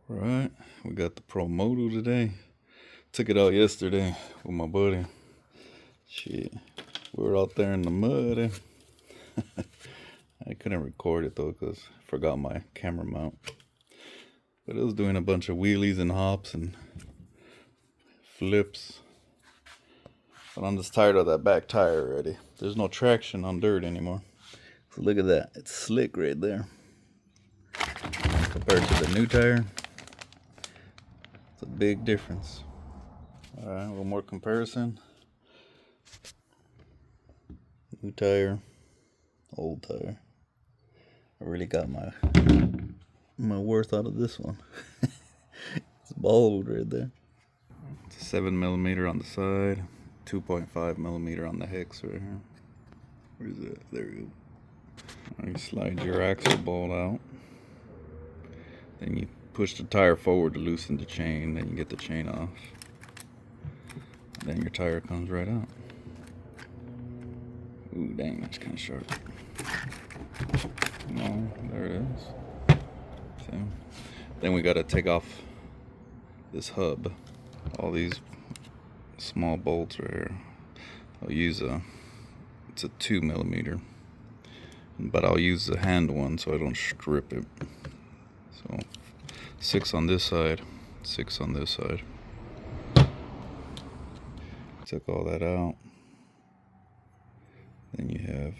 Right, we got the Pro Moto today. Took it out yesterday with my buddy. Shit, we were out there in the mud. I couldn't record it though because I forgot my camera mount. But it was doing a bunch of wheelies and hops and flips. But I'm just tired of that back tire already. There's no traction on dirt anymore. So look at that, it's slick right there. Compared to the new tire, it's a big difference. Alright, a little more comparison. New tire, old tire. I really got my worth out of this one. It's bald right there. It's 7mm on the side, 2.5mm on the hex right here. Where's that? There we go. You slide your axle bolt out. Then you push the tire forward to loosen the chain. Then you get the chain off. Then your tire comes right out. Ooh, dang, that's kind of sharp. No, there it is. See? Then we got to take off this hub. All these small bolts right here. I'll use it's a 2mm, but I'll use the hand one so I don't strip it. So 6 on this side, 6 on this side. Took all that out. Then you have,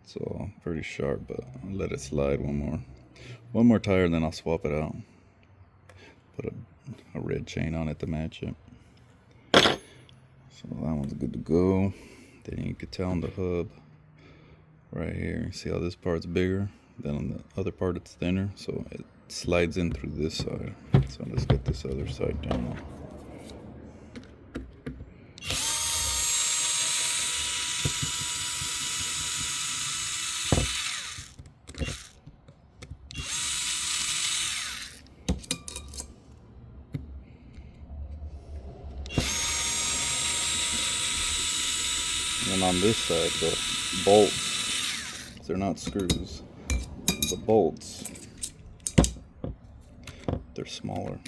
it's all pretty sharp, but I'll let it slide one more tire, then I'll swap it out. Put a red chain on it to match it. So that one's good to go. Then you can tell on the hub right here, see how this part's bigger, then on the other part it's thinner, so it slides in through this side. So let's get this other side down now. And on this side, the bolts, they're not screws, the bolts, they're smaller.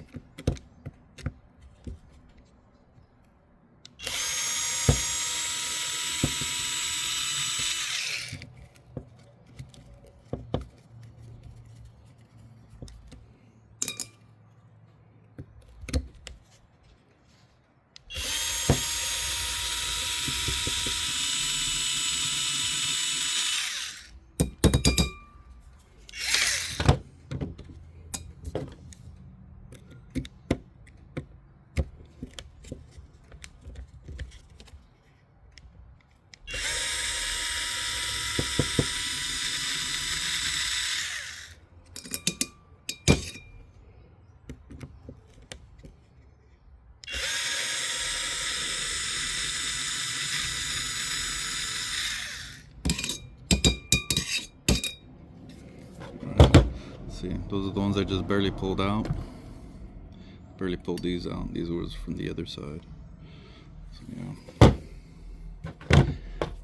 See, those are the ones I just barely pulled out. Barely pulled these out. These were from the other side. So, yeah.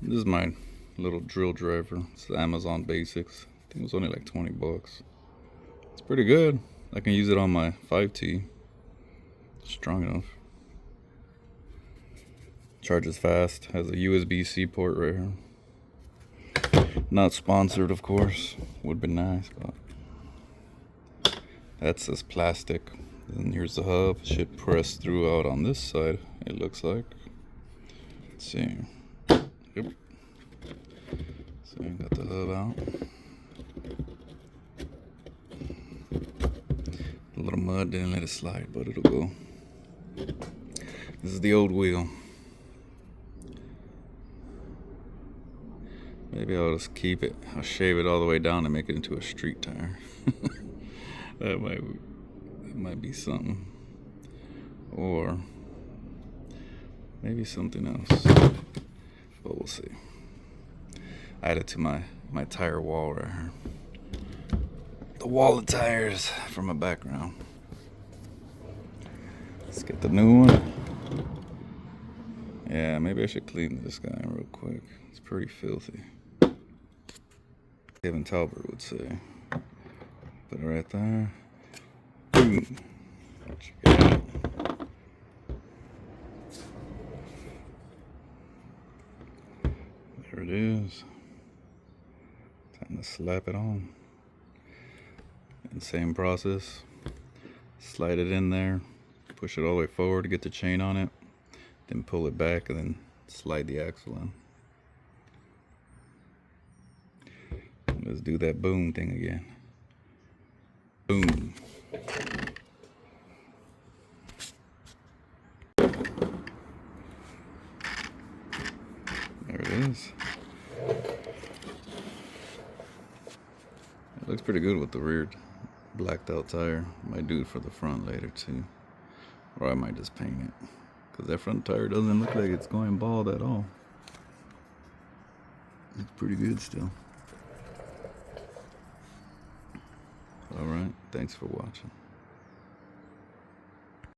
This is my little drill driver. It's the Amazon Basics. I think it was only like 20 bucks. It's pretty good. I can use it on my 5T. Strong enough. Charges fast. Has a USB-C port right here. Not sponsored, of course. Would be nice, but that's this plastic. And here's the hub. Should press through out on this side, it looks like. Let's see. Yep. So we got the hub out. A little mud, didn't let it slide, but it'll go. This is the old wheel. Maybe I'll just keep it. I'll shave it all the way down and make it into a street tire. That might be something. Or maybe something else. But we'll see. Add it to my tire wall right here. The wall of tires for my background. Let's get the new one. Yeah, maybe I should clean this guy real quick. It's pretty filthy. Kevin Talbert would say. Put it right there. Boom. Check it out. There it is. Time to slap it on. And same process. Slide it in there. Push it all the way forward to get the chain on it. Then pull it back and then slide the axle in. Let's do that boom thing again. Boom. There it is. It looks pretty good with the rear blacked out tire. Might do it for the front later too. Or I might just paint it. Because that front tire doesn't look like it's going bald at all. It's pretty good still. Alright, thanks for watching.